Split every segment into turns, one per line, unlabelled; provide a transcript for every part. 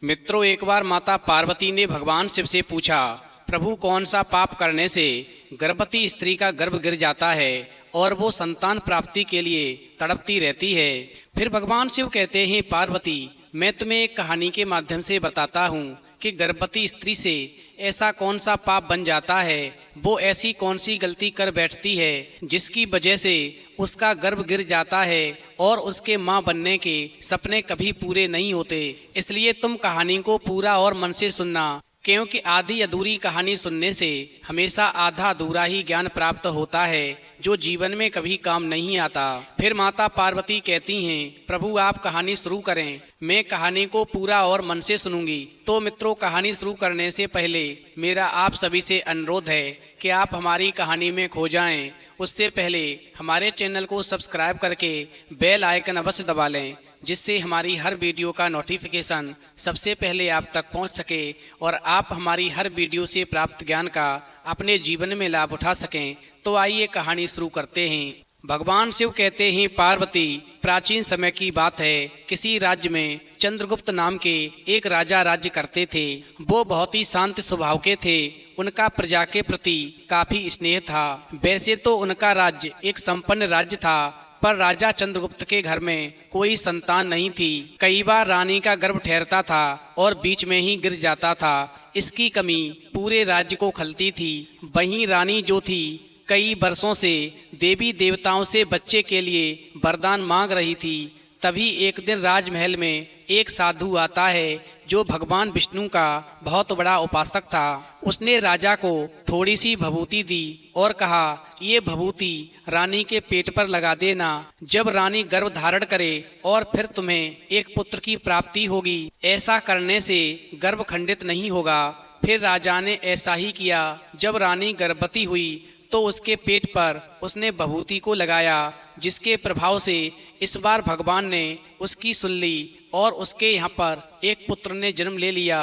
मित्रों, एक बार माता पार्वती ने भगवान शिव से पूछा, प्रभु कौन सा पाप करने से गर्भवती स्त्री का गर्भ गिर जाता है और वो संतान प्राप्ति के लिए तड़पती रहती है। फिर भगवान शिव कहते हैं, पार्वती मैं तुम्हें एक कहानी के माध्यम से बताता हूँ कि गर्भवती स्त्री से ऐसा कौन सा पाप बन जाता है, वो ऐसी कौन सी गलती कर बैठती है जिसकी वजह से उसका गर्भ गिर जाता है और उसके माँ बनने के सपने कभी पूरे नहीं होते। इसलिए तुम कहानी को पूरा और मन से सुनना, क्योंकि आधी अधूरी कहानी सुनने से हमेशा आधा अधूरा ही ज्ञान प्राप्त होता है जो जीवन में कभी काम नहीं आता। फिर माता पार्वती कहती हैं, प्रभु आप कहानी शुरू करें, मैं कहानी को पूरा और मन से सुनूंगी। तो मित्रों, कहानी शुरू करने से पहले मेरा आप सभी से अनुरोध है कि आप हमारी कहानी में खो जाएं। उससे पहले हमारे चैनल को सब्सक्राइब करके बेल आइकन अवश्य दबा लें, जिससे हमारी हर वीडियो का नोटिफिकेशन सबसे पहले आप तक पहुंच सके और आप हमारी हर वीडियो से प्राप्त ज्ञान का अपने जीवन में लाभ उठा सकें। तो आइए कहानी शुरू करते हैं। भगवान शिव कहते हैं, पार्वती प्राचीन समय की बात है, किसी राज्य में चंद्रगुप्त नाम के एक राजा राज्य करते थे। वो बहुत ही शांत स्वभाव के थे। उनका प्रजा के प्रति काफी स्नेह था। वैसे तो उनका राज्य एक संपन्न राज्य था, पर राजा चंद्रगुप्त के घर में कोई संतान नहीं थी। कई बार रानी का गर्भ ठहरता था और बीच में ही गिर जाता था। इसकी कमी पूरे राज्य को खलती थी। वहीं रानी जो थी, कई वर्षों से देवी देवताओं से बच्चे के लिए वरदान मांग रही थी। तभी एक दिन राजमहल में एक साधु आता है जो भगवान विष्णु का बहुत बड़ा उपासक था। उसने राजा को थोड़ी सी भभूति दी और कहा, ये भभूति रानी के पेट पर लगा देना। जब रानी गर्भ धारण करे और फिर तुम्हें एक पुत्र की प्राप्ति होगी। ऐसा करने से गर्भ खंडित नहीं होगा। फिर राजा ने ऐसा ही किया। जब रानी गर्भवती हुई तो उसके पेट पर उसने भभूति को लगाया, जिसके प्रभाव से इस बार भगवान ने उसकी सुन ली और उसके यहाँ पर एक पुत्र ने जन्म ले लिया।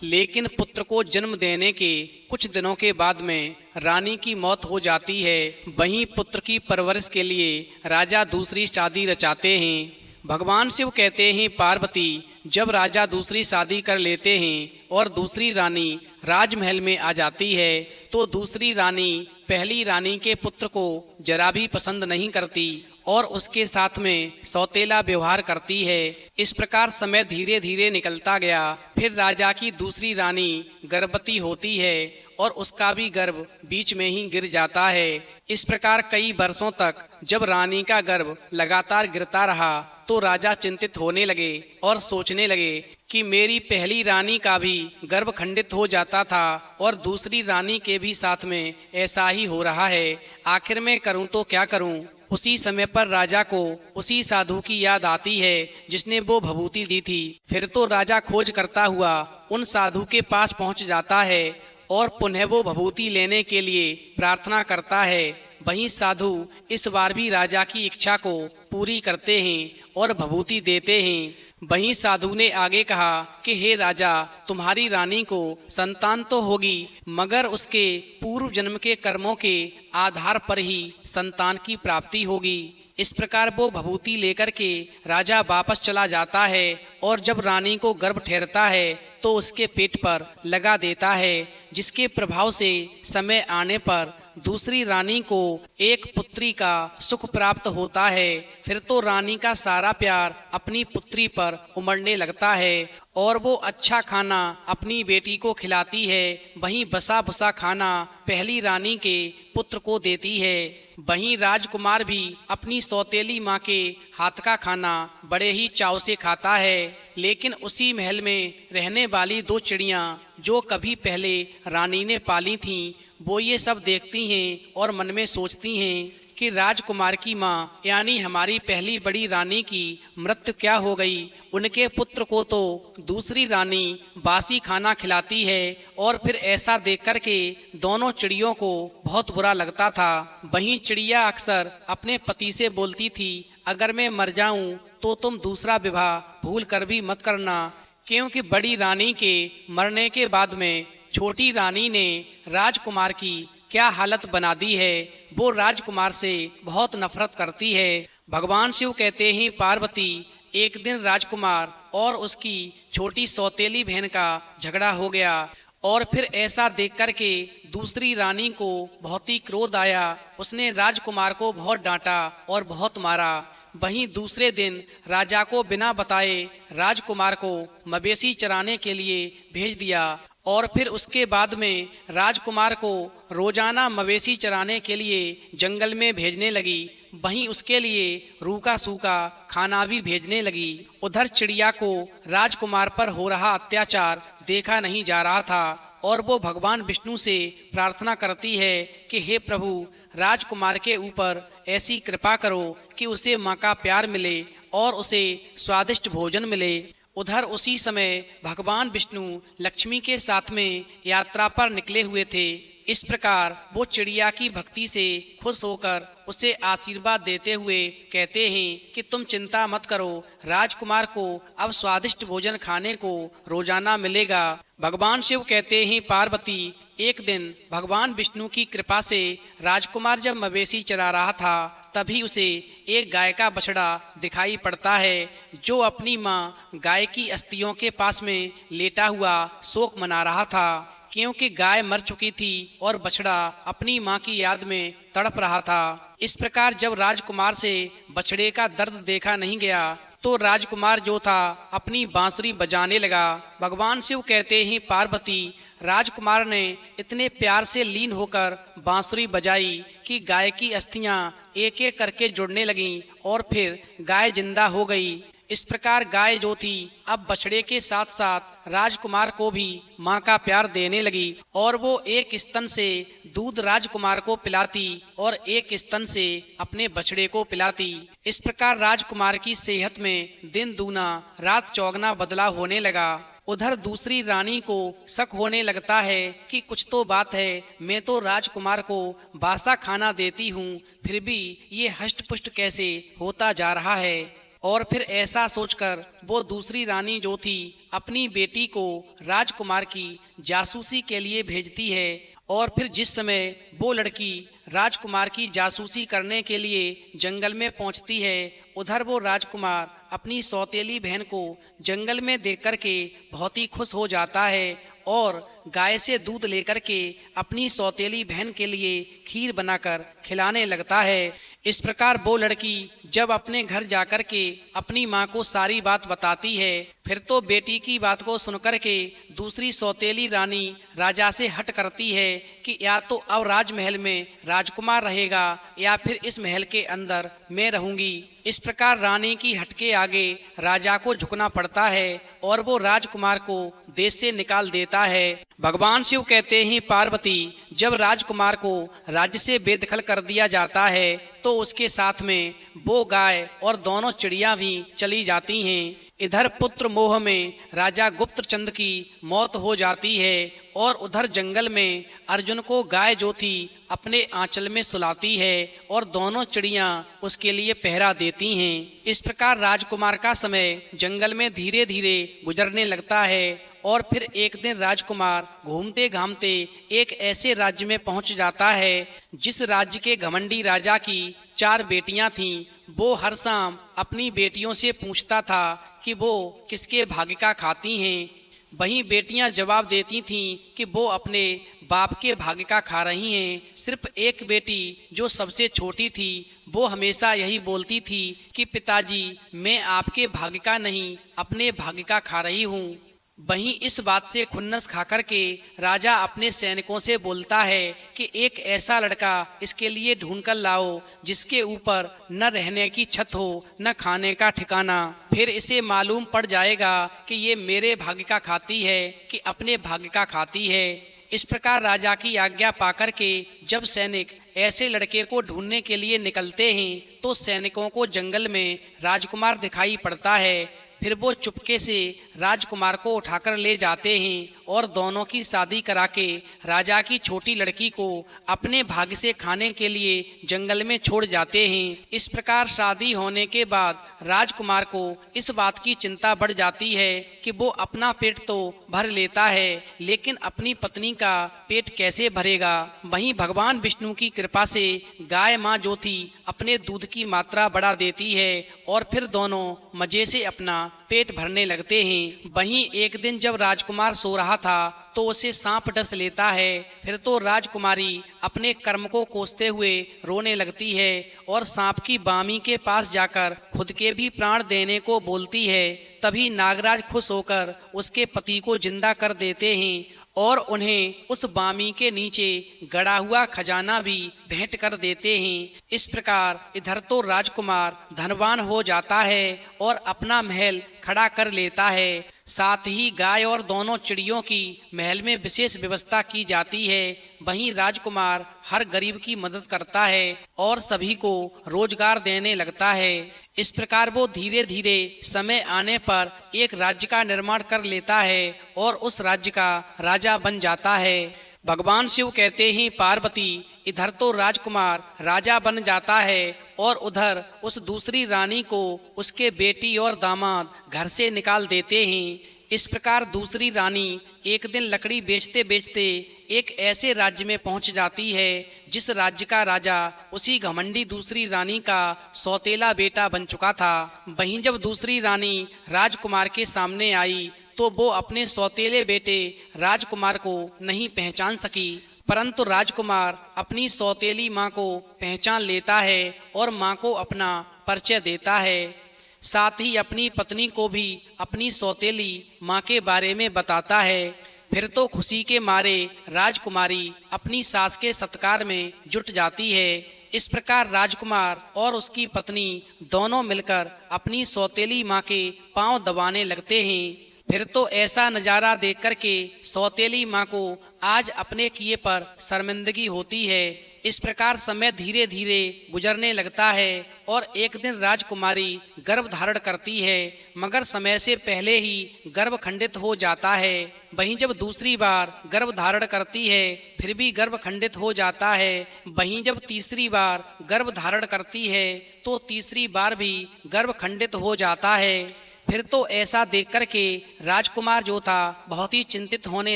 लेकिन पुत्र को जन्म देने के कुछ दिनों के बाद में रानी की मौत हो जाती है। वहीं पुत्र की परवरिश के लिए राजा दूसरी शादी रचाते हैं। भगवान शिव कहते हैं, पार्वती जब राजा दूसरी शादी कर लेते हैं और दूसरी रानी राजमहल में आ जाती है तो दूसरी रानी पहली रानी के पुत्र को जरा भी पसंद नहीं करती और उसके साथ में सौतेला व्यवहार करती है। इस प्रकार समय धीरे धीरे निकलता गया। फिर राजा की दूसरी रानी गर्भवती होती है और उसका भी गर्भ बीच में ही गिर जाता है। इस प्रकार कई वर्षों तक जब रानी का गर्भ लगातार गिरता रहा तो राजा चिंतित होने लगे और सोचने लगे कि मेरी पहली रानी का भी गर्भ खंडित हो जाता था और दूसरी रानी के भी साथ में ऐसा ही हो रहा है। आखिर में करूं तो क्या करूं। उसी समय पर राजा को उसी साधु की याद आती है जिसने वो भभूति दी थी। फिर तो राजा खोज करता हुआ उन साधु के पास पहुंच जाता है और पुनः वो भभूति लेने के लिए प्रार्थना करता है। वहीं साधु इस बार भी राजा की इच्छा को पूरी करते हैं और भभूति देते हैं। वहीं साधु ने आगे कहा कि हे राजा, तुम्हारी रानी को संतान तो होगी, मगर उसके पूर्व जन्म के कर्मों के आधार पर ही संतान की प्राप्ति होगी। इस प्रकार वो भभूति लेकर के राजा वापस चला जाता है और जब रानी को गर्भ ठहरता है तो उसके पेट पर लगा देता है, जिसके प्रभाव से समय आने पर दूसरी रानी को एक पुत्री का सुख प्राप्त होता है। फिर तो रानी का सारा प्यार अपनी पुत्री पर उमड़ने लगता है और वो अच्छा खाना अपनी बेटी को खिलाती है। वहीं बसा बुसा खाना पहली रानी के पुत्र को देती है। वहीं राजकुमार भी अपनी सौतेली माँ के हाथ का खाना बड़े ही चाव से खाता है। लेकिन उसी महल में रहने वाली दो चिड़ियाँ जो कभी पहले रानी ने पाली थीं, वो ये सब देखती हैं और मन में सोचती हैं कि राजकुमार की माँ यानी हमारी पहली बड़ी रानी की मृत्यु क्या हो गई। उनके पुत्र को तो दूसरी रानी बासी खाना खिलाती है और फिर ऐसा देख कर के दोनों चिड़ियों को बहुत बुरा लगता था। वहीं चिड़िया अक्सर अपने पति से बोलती थी, अगर मैं मर जाऊं तो तुम दूसरा विवाह भूल कर भी मत करना, क्योंकि बड़ी रानी के मरने के बाद में छोटी रानी ने राजकुमार की क्या हालत बना दी है। वो राजकुमार से बहुत नफरत करती है। भगवान शिव कहते हैं, पार्वती एक दिन राजकुमार और उसकी छोटी सौतेली बहन का झगड़ा हो गया। और फिर ऐसा देख कर के दूसरी रानी को बहुत ही क्रोध आया। उसने राजकुमार को बहुत डांटा और बहुत मारा। वहीं दूसरे दिन राजा को बिना बताए राजकुमार को मवेशी चराने के लिए भेज दिया। और फिर उसके बाद में राजकुमार को रोजाना मवेशी चराने के लिए जंगल में भेजने लगी। वहीं उसके लिए रूखा सूखा खाना भी भेजने लगी। उधर चिड़िया को राजकुमार पर हो रहा अत्याचार देखा नहीं जा रहा था और वो भगवान विष्णु से प्रार्थना करती है कि हे प्रभु, राजकुमार के ऊपर ऐसी कृपा करो कि उसे माँ का प्यार मिले और उसे स्वादिष्ट भोजन मिले। उधर उसी समय भगवान विष्णु लक्ष्मी के साथ में यात्रा पर निकले हुए थे। इस प्रकार वो चिड़िया की भक्ति से खुश होकर उसे आशीर्वाद देते हुए कहते हैं कि तुम चिंता मत करो, राजकुमार को अब स्वादिष्ट भोजन खाने को रोजाना मिलेगा। भगवान शिव कहते हैं पार्वती, एक दिन भगवान विष्णु की कृपा से राजकुमार जब मवेशी चरा रहा था तभी उसे एक गाय का बछड़ा दिखाई पड़ता है जो अपनी माँ गाय की अस्थियों के पास में लेटा हुआ शोक मना रहा था, क्योंकि गाय मर चुकी थी और बछड़ा अपनी माँ की याद में तड़प रहा था। इस प्रकार जब राजकुमार से बछड़े का दर्द देखा नहीं गया तो राजकुमार जो था अपनी बांसुरी बजाने लगा। भगवान शिव कहते हैं पार्वती, राजकुमार ने इतने प्यार से लीन होकर बांसुरी बजाई कि गाय की अस्थियां एक एक करके जुड़ने लगीं और फिर गाय जिंदा हो गई। इस प्रकार गाय जो थी अब बछड़े के साथ साथ राजकुमार को भी माँ का प्यार देने लगी और वो एक स्तन से दूध राजकुमार को पिलाती और एक स्तन से अपने बछड़े को पिलाती। इस प्रकार राजकुमार की सेहत में दिन दूना रात चौगना बदलाव होने लगा। उधर दूसरी रानी को शक होने लगता है कि कुछ तो बात है, मैं तो राजकुमार को बासा खाना देती हूँ फिर भी ये हष्ट पुष्ट कैसे होता जा रहा है। और फिर ऐसा सोचकर वो दूसरी रानी जो थी अपनी बेटी को राजकुमार की जासूसी के लिए भेजती है। और फिर जिस समय वो लड़की राजकुमार की जासूसी करने के लिए जंगल में पहुंचती है उधर वो राजकुमार अपनी सौतेली बहन को जंगल में देख कर के बहुत ही खुश हो जाता है और गाय से दूध लेकर के अपनी सौतेली बहन के लिए खीर बनाकर खिलाने लगता है। इस प्रकार वो लड़की जब अपने घर जाकर के अपनी माँ को सारी बात बताती है फिर तो बेटी की बात को सुनकर के दूसरी सौतेली रानी राजा से हट करती है कि या तो अब राजमहल में राजकुमार रहेगा या फिर इस महल के अंदर मैं रहूंगी। इस प्रकार रानी की हट के आगे राजा को झुकना पड़ता है और वो राजकुमार को देश से निकाल देता है। भगवान शिव कहते हैं पार्वती, जब राजकुमार को राज्य से बेदखल कर दिया जाता है तो उसके साथ में वो गाय और दोनों चिड़िया भी चली जाती हैं। इधर पुत्र मोह में राजा गुप्तचंद की मौत हो जाती है और उधर जंगल में अर्जुन को गाय जो थी अपने आंचल में सुलाती है और दोनों चिड़ियां उसके लिए पहरा देती हैं। इस प्रकार राजकुमार का समय जंगल में धीरे धीरे गुजरने लगता है और फिर एक दिन राजकुमार घूमते घामते एक ऐसे राज्य में पहुंच जाता है जिस राज्य के घमंडी राजा की 4 बेटियां थीं। वो हर शाम अपनी बेटियों से पूछता था कि वो किसके भाग्य का खाती हैं। वहीं बेटियां जवाब देती थीं कि वो अपने बाप के भाग्य का खा रही हैं। सिर्फ एक बेटी जो सबसे छोटी थी वो हमेशा यही बोलती थी कि पिताजी, मैं आपके भाग्य का नहीं अपने भाग्य का खा रही हूँ। वहीं इस बात से खुन्नस खाकर के राजा अपने सैनिकों से बोलता है कि एक ऐसा लड़का इसके लिए ढूंढ कर लाओ जिसके ऊपर न रहने की छत हो न खाने का ठिकाना, फिर इसे मालूम पड़ जाएगा कि ये मेरे भाग्य का खाती है कि अपने भाग्य का खाती है। इस प्रकार राजा की आज्ञा पाकर के जब सैनिक ऐसे लड़के को ढूंढने के लिए निकलते हैं तो सैनिकों को जंगल में राजकुमार दिखाई पड़ता है। फिर वो चुपके से राजकुमार को उठाकर ले जाते हैं और दोनों की शादी करा के राजा की छोटी लड़की को अपने भाग्य से खाने के लिए जंगल में छोड़ जाते हैं। इस प्रकार शादी होने के बाद राजकुमार को इस बात की चिंता बढ़ जाती है कि वो अपना पेट तो भर लेता है लेकिन अपनी पत्नी का पेट कैसे भरेगा। वहीं भगवान विष्णु की कृपा से गाय माँ जो थी अपने दूध की मात्रा बढ़ा देती है और फिर दोनों मजे से अपना पेट भरने लगते हैं। वहीं एक दिन जब राजकुमार सो रहा था तो उसे सांप डस लेता है। फिर तो राजकुमारी अपने कर्म को कोसते हुए रोने लगती है और सांप की बामी के पास जाकर खुद के भी प्राण देने को बोलती है। तभी नागराज खुश होकर उसके पति को जिंदा कर देते हैं और उन्हें उस बामी के नीचे गड़ा हुआ खजाना भी भेंट कर देते हैं। इस प्रकार इधर तो राजकुमार धनवान हो जाता है और अपना महल खड़ा कर लेता है। साथ ही गाय और दोनों चिड़ियों की महल में विशेष व्यवस्था की जाती है। वहीं राजकुमार हर गरीब की मदद करता है और सभी को रोजगार देने लगता है। इस प्रकार वो धीरे धीरे समय आने पर एक राज्य का निर्माण कर लेता है और उस राज्य का राजा बन जाता है। भगवान शिव कहते हैं, पार्वती इधर तो राजकुमार राजा बन जाता है और उधर उस दूसरी रानी को उसके बेटी और दामाद घर से निकाल देते हैं। इस प्रकार दूसरी रानी एक दिन लकड़ी बेचते बेचते एक ऐसे राज्य में पहुंच जाती है जिस राज्य का राजा उसी घमंडी दूसरी रानी का सौतेला बेटा बन चुका था। वहीं जब दूसरी रानी राजकुमार के सामने आई तो वो अपने सौतेले बेटे राजकुमार को नहीं पहचान सकी, परंतु राजकुमार अपनी सौतेली माँ को पहचान लेता है और माँ को अपना परिचय देता है। साथ ही अपनी पत्नी को भी अपनी सौतेली माँ के बारे में बताता है। फिर तो खुशी के मारे राजकुमारी अपनी सास के सत्कार में जुट जाती है। इस प्रकार राजकुमार और उसकी पत्नी दोनों मिलकर अपनी सौतेली माँ के पांव दबाने लगते हैं। फिर तो ऐसा नजारा देख कर के सौतेली माँ को आज अपने किए पर शर्मिंदगी होती है। इस प्रकार समय धीरे धीरे गुजरने लगता है और एक दिन राजकुमारी गर्भ धारण करती है, मगर समय से पहले ही गर्भ खंडित हो जाता है। वहीं जब दूसरी बार गर्भ धारण करती है फिर भी गर्भ खंडित हो जाता है। वहीं जब तीसरी बार गर्भ धारण करती है तो तीसरी बार भी गर्भ खंडित हो जाता है। फिर तो ऐसा देख कर के राजकुमार जो था बहुत ही चिंतित होने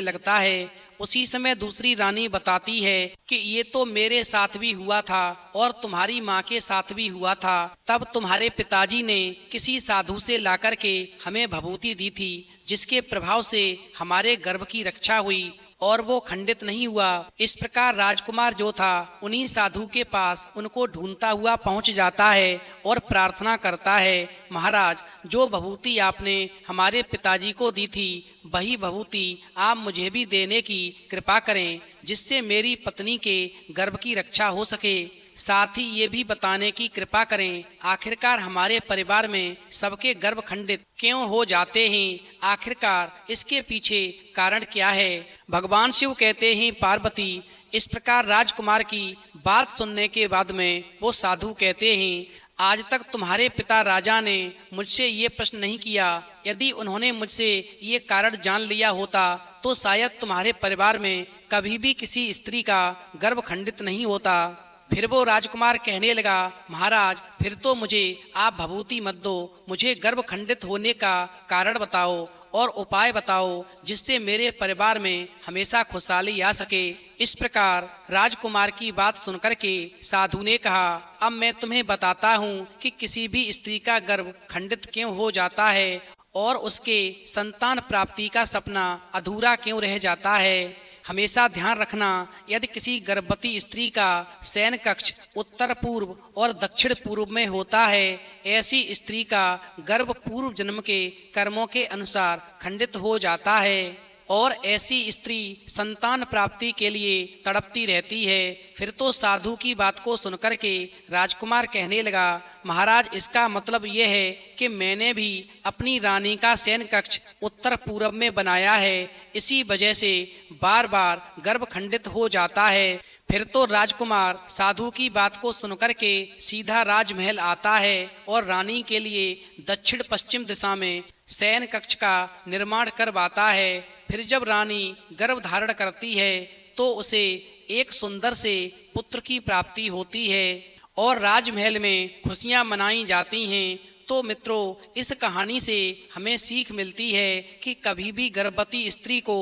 लगता है। उसी समय दूसरी रानी बताती है कि ये तो मेरे साथ भी हुआ था और तुम्हारी माँ के साथ भी हुआ था। तब तुम्हारे पिताजी ने किसी साधु से लाकर के हमें भभूति दी थी जिसके प्रभाव से हमारे गर्भ की रक्षा हुई और वो खंडित नहीं हुआ। इस प्रकार राजकुमार जो था उन्हीं साधु के पास उनको ढूंढता हुआ पहुंच जाता है और प्रार्थना करता है, महाराज जो भभूति आपने हमारे पिताजी को दी थी वही भभूति आप मुझे भी देने की कृपा करें जिससे मेरी पत्नी के गर्भ की रक्षा हो सके। साथ ही ये भी बताने की कृपा करें आखिरकार हमारे परिवार में सबके गर्भ खंडित क्यों हो जाते हैं, आखिरकार इसके पीछे कारण क्या है। भगवान शिव कहते हैं, पार्वती इस प्रकार राजकुमार की बात सुनने के बाद में वो साधु कहते हैं, आज तक तुम्हारे पिता राजा ने मुझसे ये प्रश्न नहीं किया। यदि उन्होंने मुझसे ये कारण जान लिया होता तो शायद तुम्हारे परिवार में कभी भी किसी स्त्री का गर्भ खंडित नहीं होता। फिर वो राजकुमार कहने लगा, महाराज फिर तो मुझे आप भभूति मत दो, मुझे गर्भ खंडित होने का कारण बताओ और उपाय बताओ जिससे मेरे परिवार में हमेशा खुशहाली आ सके। इस प्रकार राजकुमार की बात सुनकर के साधु ने कहा, अब मैं तुम्हें बताता हूँ कि किसी भी स्त्री का गर्भ खंडित क्यों हो जाता है और उसके संतान प्राप्ति का सपना अधूरा क्यों रह जाता है। हमेशा ध्यान रखना, यदि किसी गर्भवती स्त्री का शयन कक्ष उत्तर पूर्व और दक्षिण पूर्व में होता है, ऐसी स्त्री का गर्भ पूर्व जन्म के कर्मों के अनुसार खंडित हो जाता है और ऐसी स्त्री संतान प्राप्ति के लिए तड़पती रहती है। फिर तो साधु की बात को सुनकर के राजकुमार कहने लगा, महाराज इसका मतलब यह है कि मैंने भी अपनी रानी का शयन कक्ष उत्तर पूर्व में बनाया है, इसी वजह से बार बार गर्भ खंडित हो जाता है। फिर तो राजकुमार साधु की बात को सुनकर के सीधा राजमहल आता है और रानी के लिए दक्षिण पश्चिम दिशा में शयन कक्ष का निर्माण करवाता है। फिर जब रानी गर्भ धारण करती है तो उसे एक सुंदर से पुत्र की प्राप्ति होती है और राजमहल में खुशियां मनाई जाती हैं। तो मित्रों, इस कहानी से हमें सीख मिलती है कि कभी भी गर्भवती स्त्री को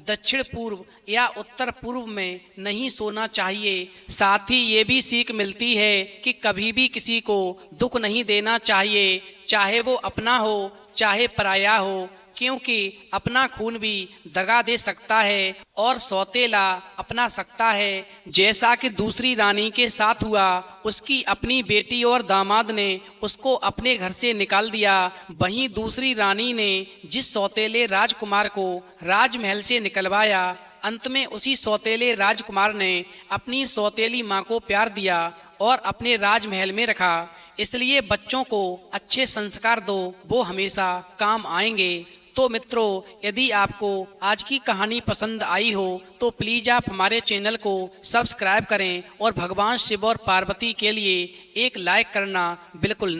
दक्षिण पूर्व या उत्तर पूर्व में नहीं सोना चाहिए। साथ ही ये भी सीख मिलती है कि कभी भी किसी को दुख नहीं देना चाहिए, चाहे वो अपना हो चाहे पराया हो, क्योंकि अपना खून भी दगा दे सकता है और सौतेला अपना सकता है। जैसा कि दूसरी रानी के साथ हुआ, उसकी अपनी बेटी और दामाद ने उसको अपने घर से निकाल दिया, वहीं दूसरी रानी ने जिस सौतेले राजकुमार को राजमहल से निकलवाया, अंत में उसी सौतेले राजकुमार ने अपनी सौतेली माँ को प्यार दिया और अपने राजमहल में रखा। इसलिए बच्चों को अच्छे संस्कार दो, वो हमेशा काम आएंगे। तो मित्रों, यदि आपको आज की कहानी पसंद आई हो तो प्लीज आप हमारे चैनल को सब्सक्राइब करें और भगवान शिव और पार्वती के लिए एक लाइक करना बिल्कुल न